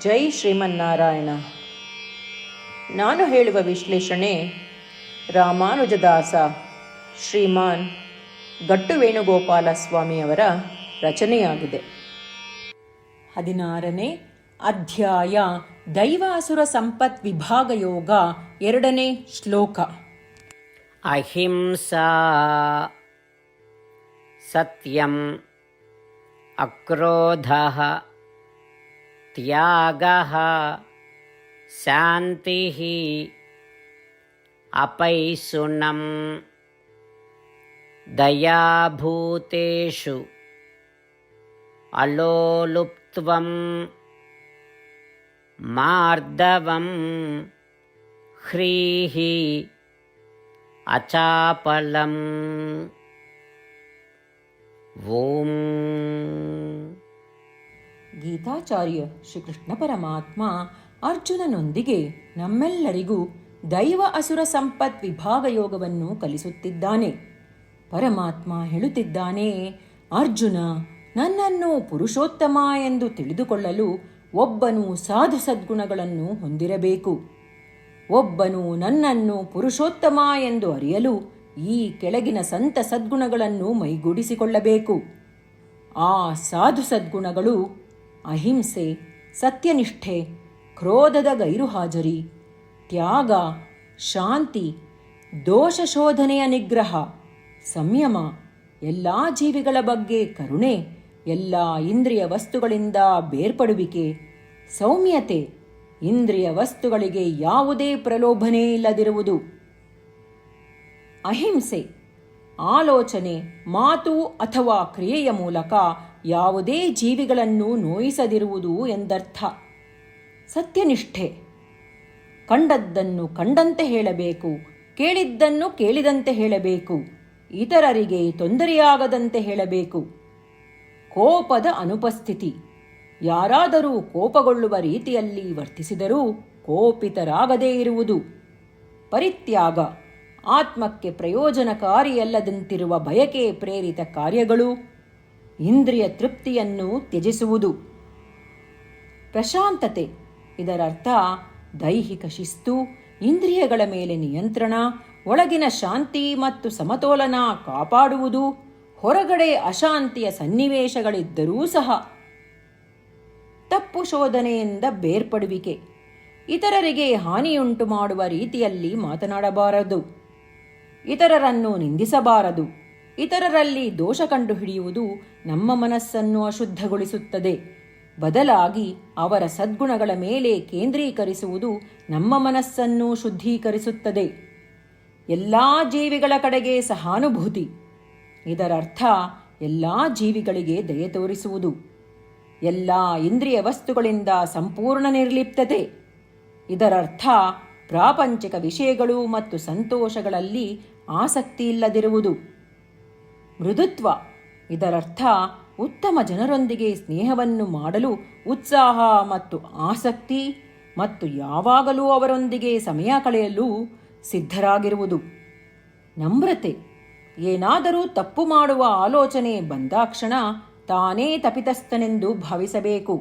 ಜೈ ಶ್ರೀಮನ್ನಾರಾಯಣ. ನಾನು ಹೇಳುವ ವಿಶ್ಲೇಷಣೆ ರಾಮಾನುಜದಾಸ ಶ್ರೀಮಾನ್ ಗಟ್ಟು ವೇಣುಗೋಪಾಲ ಸ್ವಾಮಿಯವರ ರಚನೆಯಾಗಿದೆ. 16ನೇ ಅಧ್ಯಾಯ ದೈವಾಸುರ ಸಂಪತ್ ವಿಭಾಗ ಯೋಗ, 2ನೇ ಶ್ಲೋಕ. ಅಹಿಂಸಾ ಸತ್ಯಂ ಅಕ್ರೋಧಃ ತ್ಯಾಗಃ ಶಾಂತಿಃ ಅಪೈಶುನಂ ದಯಾಭೂತೇಷು ಅಲೋಲುಪ್ತ್ವಂ ಮಾರ್ದವಂ ಹ್ರೀಃ ಅಚಾಪಲಂ. ಓಂ. ಗೀತಾಚಾರ್ಯ ಶ್ರೀಕೃಷ್ಣ ಪರಮಾತ್ಮ ಅರ್ಜುನನೊಂದಿಗೆ ನಮ್ಮೆಲ್ಲರಿಗೂ ದೈವ ಅಸುರ ಸಂಪತ್ ವಿಭಾಗ ಯೋಗವನ್ನು ಕಲಿಸುತ್ತಿದ್ದಾನೆ. ಪರಮಾತ್ಮ ಹೇಳುತ್ತಿದ್ದಾನೆ, ಅರ್ಜುನ, ನನ್ನನ್ನು ಪುರುಷೋತ್ತಮ ಎಂದು ತಿಳಿದುಕೊಳ್ಳಲು ಒಬ್ಬನು ಸಾಧು ಸದ್ಗುಣಗಳನ್ನು ಹೊಂದಿರಬೇಕು. ಒಬ್ಬನು ನನ್ನನ್ನು ಪುರುಷೋತ್ತಮ ಎಂದು ಅರಿಯಲು ಈ ಕೆಳಗಿನ ಸಂತ ಸದ್ಗುಣಗಳನ್ನು ಮೈಗೂಡಿಸಿಕೊಳ್ಳಬೇಕು. ಆ ಸಾಧು ಸದ್ಗುಣಗಳು ಅಹಿಂಸೆ, ಸತ್ಯನಿಷ್ಠೆ, ಕ್ರೋಧದ ಗೈರುಹಾಜರಿ, ತ್ಯಾಗ, ಶಾಂತಿ, ದೋಷ ಶೋಧನೆಯ ನಿಗ್ರಹ, ಸಂಯಮ, ಎಲ್ಲ ಜೀವಿಗಳ ಬಗ್ಗೆ ಕರುಣೆ, ಎಲ್ಲ ಇಂದ್ರಿಯ ವಸ್ತುಗಳಿಂದ ಬೇರ್ಪಡುವಿಕೆ, ಸೌಮ್ಯತೆ, ಇಂದ್ರಿಯ ವಸ್ತುಗಳಿಗೆ ಯಾವುದೇ ಪ್ರಲೋಭನೆ ಇಲ್ಲದಿರುವುದು. ಅಹಿಂಸೆ ಆಲೋಚನೆ, ಮಾತು ಅಥವಾ ಕ್ರಿಯೆಯ ಮೂಲಕ ಯಾವುದೇ ಜೀವಿಗಳನ್ನು ನೋಯಿಸದಿರುವುದು ಎಂದರ್ಥ. ಸತ್ಯನಿಷ್ಠೆ ಕಂಡದ್ದನ್ನು ಕಂಡಂತೆ ಹೇಳಬೇಕು, ಕೇಳಿದ್ದನ್ನು ಕೇಳಿದಂತೆ ಹೇಳಬೇಕು, ಇತರರಿಗೆ ತೊಂದರೆಯಾಗದಂತೆ ಹೇಳಬೇಕು. ಕೋಪದ ಅನುಪಸ್ಥಿತಿ, ಯಾರಾದರೂ ಕೋಪಗೊಳ್ಳುವ ರೀತಿಯಲ್ಲಿ ವರ್ತಿಸಿದರೂ ಕೋಪಿತರಾಗದೇ ಇರುವುದು. ಪರಿತ್ಯಾಗ, ಆತ್ಮಕ್ಕೆ ಪ್ರಯೋಜನಕಾರಿಯಲ್ಲದಂತಿರುವ ಬಯಕೆ ಪ್ರೇರಿತ ಕಾರ್ಯಗಳು, ಇಂದ್ರಿಯ ತೃಪ್ತಿಯನ್ನು ತ್ಯಜಿಸುವುದು. ಪ್ರಶಾಂತತೆ, ಇದರರ್ಥ ದೈಹಿಕ ಶಿಸ್ತು, ಇಂದ್ರಿಯಗಳ ಮೇಲೆ ನಿಯಂತ್ರಣ, ಒಳಗಿನ ಶಾಂತಿ ಮತ್ತು ಸಮತೋಲನ ಕಾಪಾಡುವುದು. ಹೊರಗಡೆ ಅಶಾಂತಿಯ ಸನ್ನಿವೇಶಗಳಿದ್ದರೂ ಸಹ ತಪ್ಪು ಶೋಧನೆಯಿಂದ ಬೇರ್ಪಡುವಿಕೆ, ಇತರರಿಗೆ ಹಾನಿಯುಂಟು ಮಾಡುವ ರೀತಿಯಲ್ಲಿ ಮಾತನಾಡಬಾರದು, ಇತರರನ್ನು ನಿಂದಿಸಬಾರದು. ಇತರರಲ್ಲಿ ದೋಷ ಕಂಡುಹಿಡಿಯುವುದು ನಮ್ಮ ಮನಸ್ಸನ್ನು ಅಶುದ್ಧಗೊಳಿಸುತ್ತದೆ. ಬದಲಾಗಿ ಅವರ ಸದ್ಗುಣಗಳ ಮೇಲೆ ಕೇಂದ್ರೀಕರಿಸುವುದು ನಮ್ಮ ಮನಸ್ಸನ್ನು ಶುದ್ಧೀಕರಿಸುತ್ತದೆ. ಎಲ್ಲ ಜೀವಿಗಳ ಕಡೆಗೆ ಸಹಾನುಭೂತಿ, ಇದರರ್ಥ ಎಲ್ಲ ಜೀವಿಗಳಿಗೆ ದಯೆ ತೋರಿಸುವುದು. ಎಲ್ಲ ಇಂದ್ರಿಯ ವಸ್ತುಗಳಿಂದ ಸಂಪೂರ್ಣ ನಿರ್ಲಿಪ್ತತೆ, ಇದರರ್ಥ ಪ್ರಾಪಂಚಿಕ ವಿಷಯಗಳು ಮತ್ತು ಸಂತೋಷಗಳಲ್ಲಿ ಆಸಕ್ತಿ ಇಲ್ಲದಿರುವುದು. ಮೃದುತ್ವ, ಇದರರ್ಥ ಉತ್ತಮ ಜನರೊಂದಿಗೆ ಸ್ನೇಹವನ್ನು ಮಾಡಲು ಉತ್ಸಾಹ ಮತ್ತು ಆಸಕ್ತಿ ಮತ್ತು ಯಾವಾಗಲೂ ಅವರೊಂದಿಗೆ ಸಮಯ ಕಳೆಯಲು ಸಿದ್ಧರಾಗಿರುವುದು. ನಮ್ರತೆ, ಏನಾದರೂ ತಪ್ಪು ಮಾಡುವ ಆಲೋಚನೆ ಬಂದಾಕ್ಷಣ ತಾನೇ ತಪಿತಸ್ಥನೆಂದು ಭಾವಿಸಬೇಕು.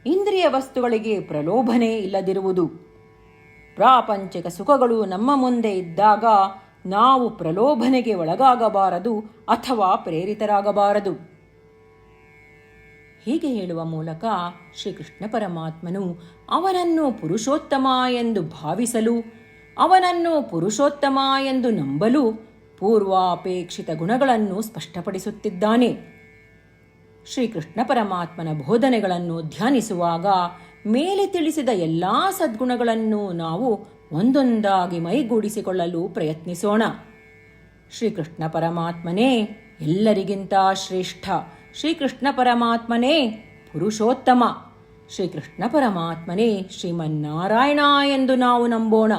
ಇಂದ್ರಿಯ ವಸ್ತುಗಳಿಗೆ ಪ್ರಲೋಭನೆ ಇಲ್ಲದಿರುವುದು. ಪ್ರಾಪಂಚಿಕ ಸುಖಗಳು ನಮ್ಮ ಮುಂದೆ ಇದ್ದಾಗ ನಾವು ಪ್ರಲೋಭನೆಗೆ ಒಳಗಾಗಬಾರದು ಅಥವಾ ಪ್ರೇರಿತರಾಗಬಾರದು. ಹೀಗೆ ಹೇಳುವ ಮೂಲಕ ಶ್ರೀಕೃಷ್ಣ ಪರಮಾತ್ಮನು ಅವನನ್ನು ಪುರುಷೋತ್ತಮ ಎಂದು ಭಾವಿಸಲು, ಅವನನ್ನು ಪುರುಷೋತ್ತಮ ಎಂದು ನಂಬಲು ಪೂರ್ವಾಪೇಕ್ಷಿತ ಗುಣಗಳನ್ನು ಸ್ಪಷ್ಟಪಡಿಸುತ್ತಿದ್ದಾನೆ. ಶ್ರೀಕೃಷ್ಣ ಪರಮಾತ್ಮನ ಬೋಧನೆಗಳನ್ನು ಧ್ಯಾನಿಸುವಾಗ ಮೇಲೆ ತಿಳಿಸಿದ ಎಲ್ಲ ಸದ್ಗುಣಗಳನ್ನು ನಾವು ಒಂದೊಂದಾಗಿ ಮೈಗೂಡಿಸಿಕೊಳ್ಳಲು ಪ್ರಯತ್ನಿಸೋಣ. ಶ್ರೀಕೃಷ್ಣ ಪರಮಾತ್ಮನೇ ಎಲ್ಲರಿಗಿಂತ ಶ್ರೇಷ್ಠ, ಶ್ರೀಕೃಷ್ಣ ಪರಮಾತ್ಮನೇ ಪುರುಷೋತ್ತಮ, ಶ್ರೀಕೃಷ್ಣ ಪರಮಾತ್ಮನೇ ಶ್ರೀಮನ್ನಾರಾಯಣ ಎಂದು ನಾವು ನಂಬೋಣ.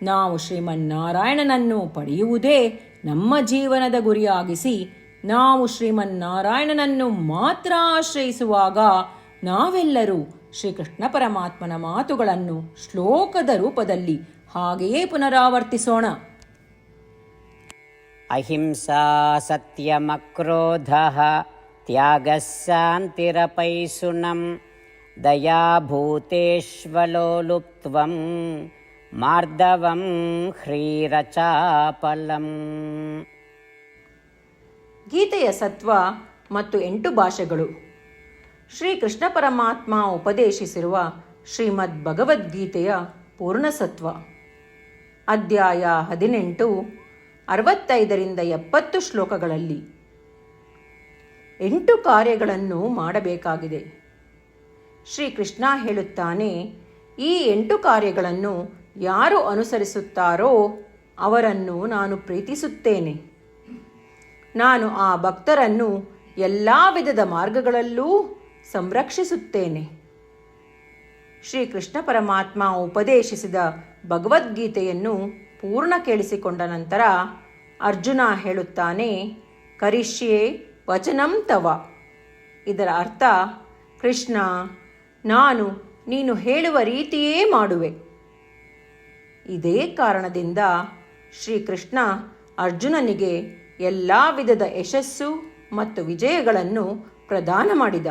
ನಾವು ಶ್ರೀಮನ್ನಾರಾಯಣನನ್ನು ಪಡೆಯುವುದೇ ನಮ್ಮ ಜೀವನದ ಗುರಿಯಾಗಿಸಿ, ನಾವು ಶ್ರೀಮನ್ನಾರಾಯಣನನ್ನು ಮಾತ್ರ ಆಶ್ರಯಿಸುವಾಗ ನಾವೆಲ್ಲರೂ ಶ್ರೀಕೃಷ್ಣ ಪರಮಾತ್ಮನ ಮಾತುಗಳನ್ನು ಶ್ಲೋಕದ ರೂಪದಲ್ಲಿ ಹಾಗೆಯೇ ಪುನರಾವರ್ತಿಸೋಣ. ಅಹಿಂಸಾ ಸತ್ಯಮಕ್ರೋಧಃ ತ್ಯಾಗಃ ಶಾಂತಿರಪೈಶುನಂ ದಯಾಭೂತೇಶ್ವಲೋಲುಪ್ತ್ವಂ ಮಾರ್ದವಂ ಹ್ರೀರಚಾಪಲಂ. ಗೀತೆಯ ಸತ್ವ ಮತ್ತು 8 ಭಾಷೆಗಳು. ಶ್ರೀಕೃಷ್ಣ ಪರಮಾತ್ಮ ಉಪದೇಶಿಸಿರುವ ಶ್ರೀಮದ್ ಭಗವದ್ಗೀತೆಯ ಪೂರ್ಣಸತ್ವ. ಅಧ್ಯಾಯ 18, 65ರಿಂದ 70 ಶ್ಲೋಕಗಳಲ್ಲಿ 8 ಕಾರ್ಯಗಳನ್ನು ಮಾಡಬೇಕಾಗಿದೆ. ಶ್ರೀಕೃಷ್ಣ ಹೇಳುತ್ತಾನೆ, ಈ 8 ಕಾರ್ಯಗಳನ್ನು ಯಾರು ಅನುಸರಿಸುತ್ತಾರೋ ಅವರನ್ನು ನಾನು ಪ್ರೀತಿಸುತ್ತೇನೆ. ನಾನು ಆ ಭಕ್ತರನ್ನು ಎಲ್ಲ ವಿಧದ ಮಾರ್ಗಗಳಲ್ಲೂ ಸಂರಕ್ಷಿಸುತ್ತೇನೆ. ಶ್ರೀಕೃಷ್ಣ ಪರಮಾತ್ಮ ಉಪದೇಶಿಸಿದ ಭಗವದ್ಗೀತೆಯನ್ನು ಪೂರ್ಣ ಕೇಳಿಸಿಕೊಂಡ ನಂತರ ಅರ್ಜುನ ಹೇಳುತ್ತಾನೆ, ಕರಿಷ್ಯೆ ವಚನಂ ತವ. ಇದರ ಅರ್ಥ, ಕೃಷ್ಣ, ನಾನು ನೀನು ಹೇಳುವ ರೀತಿಯೇ ಮಾಡುವೆ. ಇದೇ ಕಾರಣದಿಂದ ಶ್ರೀಕೃಷ್ಣ ಅರ್ಜುನನಿಗೆ ಎಲ್ಲ ವಿಧದ ಯಶಸ್ಸು ಮತ್ತು ವಿಜಯಗಳನ್ನು ಪ್ರದಾನ ಮಾಡಿದ.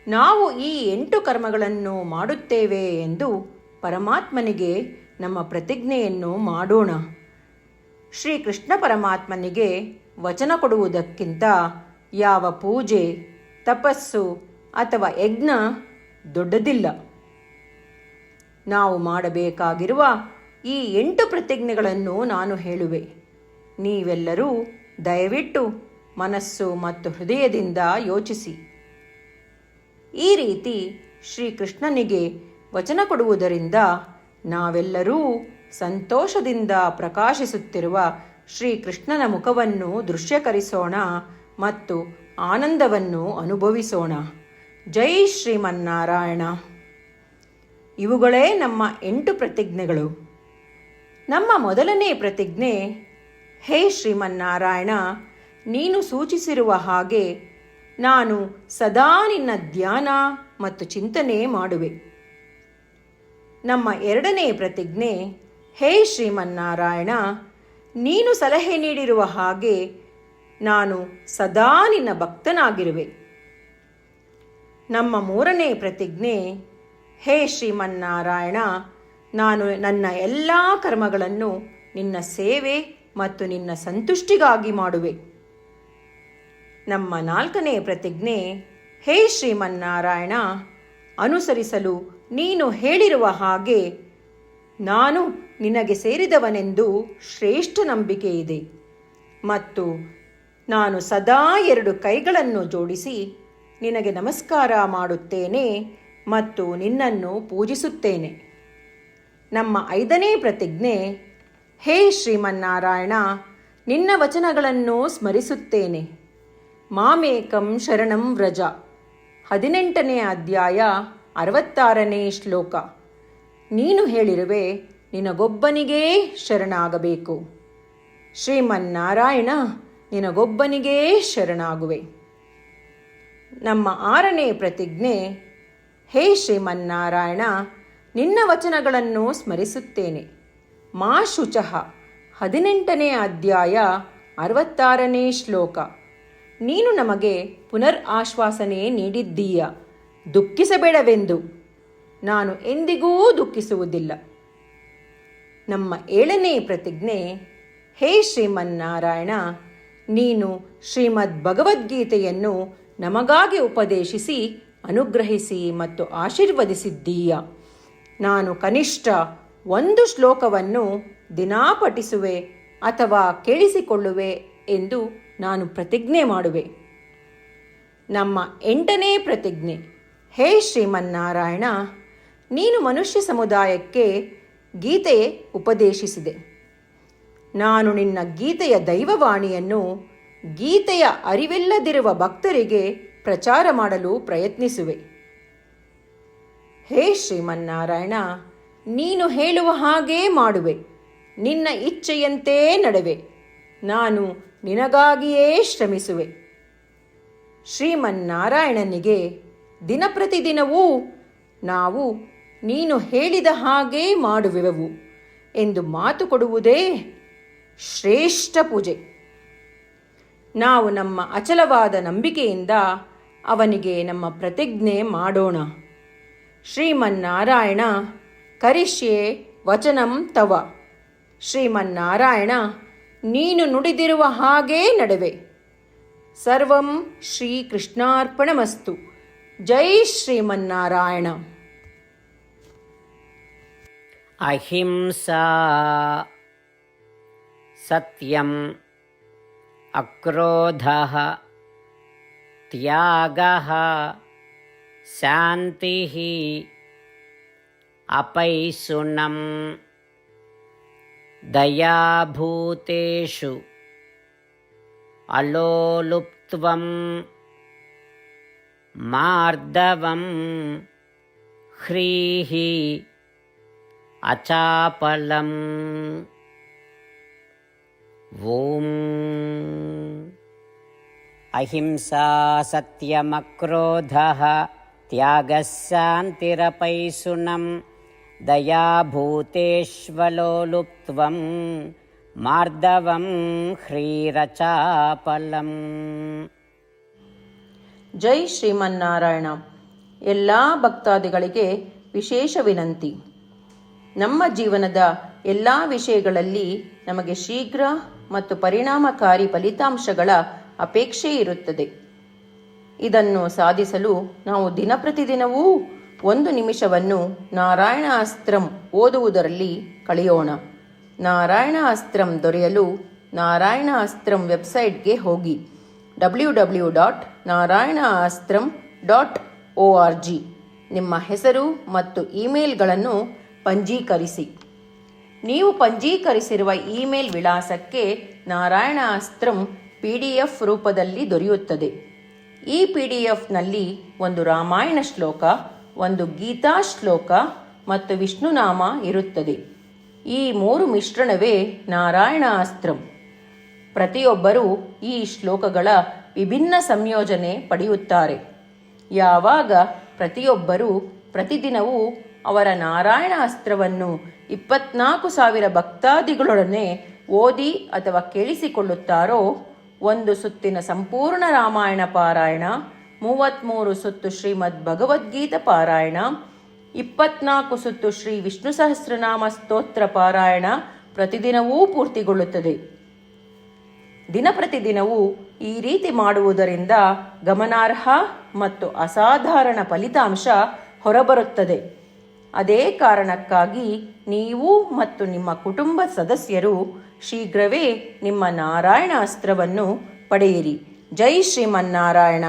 ನಾವು ಈ 8 ಕರ್ಮಗಳನ್ನು ಮಾಡುತ್ತೇವೆ ಎಂದು ಪರಮಾತ್ಮನಿಗೆ ನಮ್ಮ ಪ್ರತಿಜ್ಞೆಯನ್ನು ಮಾಡೋಣ. ಶ್ರೀಕೃಷ್ಣ ಪರಮಾತ್ಮನಿಗೆ ವಚನ ಕೊಡುವುದಕ್ಕಿಂತ ಯಾವ ಪೂಜೆ, ತಪಸ್ಸು ಅಥವಾ ಯಜ್ಞ ದೊಡ್ಡದಿಲ್ಲ. ನಾವು ಮಾಡಬೇಕಾಗಿರುವ ಈ 8 ಪ್ರತಿಜ್ಞೆಗಳನ್ನು ನಾನು ಹೇಳುವೆ. ನೀವೆಲ್ಲರೂ ದಯವಿಟ್ಟು ಮನಸ್ಸು ಮತ್ತು ಹೃದಯದಿಂದ ಯೋಚಿಸಿ. ಈ ರೀತಿ ಶ್ರೀಕೃಷ್ಣನಿಗೆ ವಚನ ಕೊಡುವುದರಿಂದ ನಾವೆಲ್ಲರೂ ಸಂತೋಷದಿಂದ ಪ್ರಕಾಶಿಸುತ್ತಿರುವ ಶ್ರೀಕೃಷ್ಣನ ಮುಖವನ್ನು ದೃಶ್ಯಕರಿಸೋಣ ಮತ್ತು ಆನಂದವನ್ನು ಅನುಭವಿಸೋಣ. ಜೈ ಶ್ರೀಮನ್ನಾರಾಯಣ. ಇವುಗಳೇ ನಮ್ಮ 8 ಪ್ರತಿಜ್ಞೆಗಳು. ನಮ್ಮ ಮೊದಲನೇ ಪ್ರತಿಜ್ಞೆ, ಹೇ ಶ್ರೀಮನ್ನಾರಾಯಣ, ನೀನು ಸೂಚಿಸಿರುವ ಹಾಗೆ ನಾನು ಸದಾ ನಿನ್ನ ಧ್ಯಾನ ಮತ್ತು ಚಿಂತನೆ ಮಾಡುವೆ. ನಮ್ಮ ಎರಡನೇ ಪ್ರತಿಜ್ಞೆ, ಹೇ ಶ್ರೀಮನ್ನಾರಾಯಣ, ನೀನು ಸಲಹೆ ನೀಡಿರುವ ಹಾಗೆ ನಾನು ಸದಾ ನಿನ್ನ ಭಕ್ತನಾಗಿರುವೆ. ನಮ್ಮ ಮೂರನೇ ಪ್ರತಿಜ್ಞೆ, ಹೇ ಶ್ರೀಮನ್ನಾರಾಯಣ, ನಾನು ನನ್ನ ಎಲ್ಲ ಕರ್ಮಗಳನ್ನು ನಿನ್ನ ಸೇವೆ ಮತ್ತು ನಿನ್ನ ಸಂತುಷ್ಟಿಗಾಗಿ ಮಾಡುವೆ. ನಮ್ಮ ನಾಲ್ಕನೇ ಪ್ರತಿಜ್ಞೆ, ಹೇ ಶ್ರೀಮನ್ನಾರಾಯಣ, ಅನುಸರಿಸಲು ನೀನು ಹೇಳಿರುವ ಹಾಗೆ ನಾನು ನಿನಗೆ ಸೇರಿದವನೆಂದು ಶ್ರೇಷ್ಠ ನಂಬಿಕೆ ಇದೆ ಮತ್ತು ನಾನು ಸದಾ 2 ಕೈಗಳನ್ನು ಜೋಡಿಸಿ ನಿನಗೆ ನಮಸ್ಕಾರ ಮಾಡುತ್ತೇನೆ ಮತ್ತು ನಿನ್ನನ್ನು ಪೂಜಿಸುತ್ತೇನೆ. ನಮ್ಮ 5ನೇ ಪ್ರತಿಜ್ಞೆ, ಹೇ ಶ್ರೀಮನ್ನಾರಾಯಣ, ನಿನ್ನ ವಚನಗಳನ್ನು ಸ್ಮರಿಸುತ್ತೇನೆ. ಮಾಮೇಕಂ ಶರಣಂ ವ್ರಜ. 18ನೇ ಅಧ್ಯಾಯ 66ನೇ ಶ್ಲೋಕ. ನೀನು ಹೇಳಿರುವೆ, ನಿನಗೊಬ್ಬನಿಗೇ ಶರಣಾಗಬೇಕು. ಶ್ರೀಮನ್ನಾರಾಯಣ, ನಿನಗೊಬ್ಬನಿಗೇ ಶರಣಾಗುವೆ. ನಮ್ಮ 6ನೇ ಪ್ರತಿಜ್ಞೆ, ಹೇ ಶ್ರೀಮನ್ನಾರಾಯಣ, ನಿನ್ನ ವಚನಗಳನ್ನು ಸ್ಮರಿಸುತ್ತೇನೆ. ಮಾ ಶುಚಃ. 18ನೇ ಅಧ್ಯಾಯ 66ನೇ ಶ್ಲೋಕ. ನೀನು ನಮಗೆ ಪುನರ್ ಆಶ್ವಾಸನೆ ನೀಡಿದ್ದೀಯ, ದುಃಖಿಸಬೇಡವೆಂದು. ನಾನು ಎಂದಿಗೂ ದುಃಖಿಸುವುದಿಲ್ಲ. ನಮ್ಮ 7ನೇ ಪ್ರತಿಜ್ಞೆ, ಹೇ ಶ್ರೀಮನ್ನಾರಾಯಣ, ನೀನು ಶ್ರೀಮದ್ ಭಗವದ್ಗೀತೆಯನ್ನು ನಮಗಾಗಿ ಉಪದೇಶಿಸಿ ಅನುಗ್ರಹಿಸಿ ಮತ್ತು ಆಶೀರ್ವದಿಸಿದ್ದೀಯ. ನಾನು ಕನಿಷ್ಠ 1 ಶ್ಲೋಕವನ್ನು ದಿನಾ ಪಠಿಸುವೆ ಅಥವಾ ಕೇಳಿಸಿಕೊಳ್ಳುವೆ ಎಂದು ನಾನು ಪ್ರತಿಜ್ಞೆ ಮಾಡುವೆ. ನಮ್ಮ 8ನೇ ಪ್ರತಿಜ್ಞೆ, ಹೇ ಶ್ರೀಮನ್ನಾರಾಯಣ, ನೀನು ಮನುಷ್ಯ ಸಮುದಾಯಕ್ಕೆ ಗೀತೆ ಉಪದೇಶಿಸಿದೆ. ನಾನು ನಿನ್ನ ಗೀತೆಯ ದೈವವಾಣಿಯನ್ನು ಗೀತೆಯ ಅರಿವಿಲ್ಲದಿರುವ ಭಕ್ತರಿಗೆ ಪ್ರಚಾರ ಮಾಡಲು ಪ್ರಯತ್ನಿಸುವೆ. ಹೇ ಶ್ರೀಮನ್ನಾರಾಯಣ, ನೀನು ಹೇಳುವ ಹಾಗೇ ಮಾಡುವೆ. ನಿನ್ನ ಇಚ್ಛೆಯಂತೆ ನಡೆವೆ. ನಾನು ನಿನಗಾಗಿಯೇ ಶ್ರಮಿಸುವೆ. ಶ್ರೀಮನ್ನಾರಾಯಣನಿಗೆ ದಿನಪ್ರತಿದಿನವೂ ನಾವು ನೀನು ಹೇಳಿದ ಹಾಗೇ ಮಾಡುವೆವು ಎಂದು ಮಾತು ಕೊಡುವುದೇ ಶ್ರೇಷ್ಠ ಪೂಜೆ. ನಾವು ನಮ್ಮ ಅಚಲವಾದ ನಂಬಿಕೆಯಿಂದ ಅವನಿಗೆ ನಮ್ಮ ಪ್ರತಿಜ್ಞೆ ಮಾಡೋಣ. ಶ್ರೀಮನ್ನಾರಾಯಣ ಕರಿಷ್ಯೆ ವಚನಂ ತವ. ಶ್ರೀಮನ್ನಾರಾಯಣ, ನೀನು ನುಡಿದಿರುವ ಹಾಗೇ ನಡೆವೆ. ಸರ್ವಂ ಶ್ರೀಕೃಷ್ಣಾರ್ಪಣಮಸ್ತು. ಜೈ ಶ್ರೀಮನ್ನಾರಾಯಣ. ಅಹಿಂಸಾ ಸತ್ಯಂ ಅಕ್ರೋಧಃ ತ್ಯಾಗಃ ಶಾಂತಿಃ ಅಪೈಶುನಂ ದಯಾಭೂತೇಷು ಅಲೋಲುಪ್ತ್ವಂ ಮಾರ್ದವಂ ಹ್ರೀಃ ಅಚಾಪಲಂ. ಓಂ ಅಹಿಂಸಾ ಸತ್ಯಮಕ್ರೋಧಃ ತ್ಯಾಗಃ ಶಾಂತಿರಪೈಶುನಂ ದಯಾಭೂತೇಷ್ವಲೋಲುಪ್ತ್ವಂ ಮಾರ್ದವಂ ಹ್ರೀರಚಾಪಲಂ. ಜೈ ಶ್ರೀಮನ್ನಾರಾಯಣ. ಎಲ್ಲ ಭಕ್ತಾದಿಗಳಿಗೆ ವಿಶೇಷ ವಿನಂತಿ. ನಮ್ಮ ಜೀವನದ ಎಲ್ಲ ವಿಷಯಗಳಲ್ಲಿ ನಮಗೆ ಶೀಘ್ರ ಮತ್ತು ಪರಿಣಾಮಕಾರಿ ಫಲಿತಾಂಶಗಳ ಅಪೇಕ್ಷೆ ಇರುತ್ತದೆ. ಇದನ್ನು ಸಾಧಿಸಲು ನಾವು ದಿನಪ್ರತಿದಿನವೂ 1 ನಿಮಿಷವನ್ನು ನಾರಾಯಣ ಅಸ್ತ್ರಂ ಓದುವುದರಲ್ಲಿ ಕಳೆಯೋಣ. ನಾರಾಯಣ ಅಸ್ತ್ರಂ ದೊರೆಯಲು ನಾರಾಯಣ ಅಸ್ತ್ರಂ ವೆಬ್ಸೈಟ್ಗೆ ಹೋಗಿ www.narayanaastram.org ನಿಮ್ಮ ಹೆಸರು ಮತ್ತು ಇಮೇಲ್ಗಳನ್ನು ಪಂಜೀಕರಿಸಿ. ನೀವು ಪಂಜೀಕರಿಸಿರುವ ಇಮೇಲ್ ವಿಳಾಸಕ್ಕೆ ನಾರಾಯಣ ಅಸ್ತ್ರಂ PDF ರೂಪದಲ್ಲಿ ದೊರೆಯುತ್ತದೆ. ಈ PDFನಲ್ಲಿ 1 ರಾಮಾಯಣ ಶ್ಲೋಕ, 1 ಗೀತಾ ಶ್ಲೋಕ ಮತ್ತು ವಿಷ್ಣುನಾಮ ಇರುತ್ತದೆ. ಈ 3 ಮಿಶ್ರಣವೇ ನಾರಾಯಣ ಅಸ್ತ್ರಂ. ಪ್ರತಿಯೊಬ್ಬರೂ ಈ ಶ್ಲೋಕಗಳ ವಿಭಿನ್ನ ಸಂಯೋಜನೆ ಪಡೆಯುತ್ತಾರೆ. ಯಾವಾಗ ಪ್ರತಿಯೊಬ್ಬರೂ ಪ್ರತಿದಿನವೂ ಅವರ ನಾರಾಯಣ ಅಸ್ತ್ರವನ್ನು 24,000 ಭಕ್ತಾದಿಗಳೊಡನೆ ಓದಿ ಅಥವಾ ಕೇಳಿಸಿಕೊಳ್ಳುತ್ತಾರೋ, 1 ಸುತ್ತಿನ ಸಂಪೂರ್ಣ ರಾಮಾಯಣ ಪಾರಾಯಣ, 33 ಸುತ್ತು ಶ್ರೀಮದ್ ಭಗವದ್ಗೀತಾ ಪಾರಾಯಣ, 24 ಸುತ್ತು ಶ್ರೀ ವಿಷ್ಣು ಸಹಸ್ರನಾಮ ಸ್ತೋತ್ರ ಪಾರಾಯಣ ಪ್ರತಿದಿನವೂ ಪೂರ್ತಿಗೊಳ್ಳುತ್ತದೆ. ದಿನಪ್ರತಿದಿನವೂ ಈ ರೀತಿ ಮಾಡುವುದರಿಂದ ಗಮನಾರ್ಹ ಮತ್ತು ಅಸಾಧಾರಣ ಫಲಿತಾಂಶ ಹೊರಬರುತ್ತದೆ. ಅದೇ ಕಾರಣಕ್ಕಾಗಿ ನೀವು ಮತ್ತು ನಿಮ್ಮ ಕುಟುಂಬ ಸದಸ್ಯರು ಶೀಘ್ರವೇ ನಿಮ್ಮ ನಾರಾಯಣ ಅಸ್ತ್ರವನ್ನು ಪಡೆಯಿರಿ. ಜೈ ಶ್ರೀಮನ್ನಾರಾಯಣ.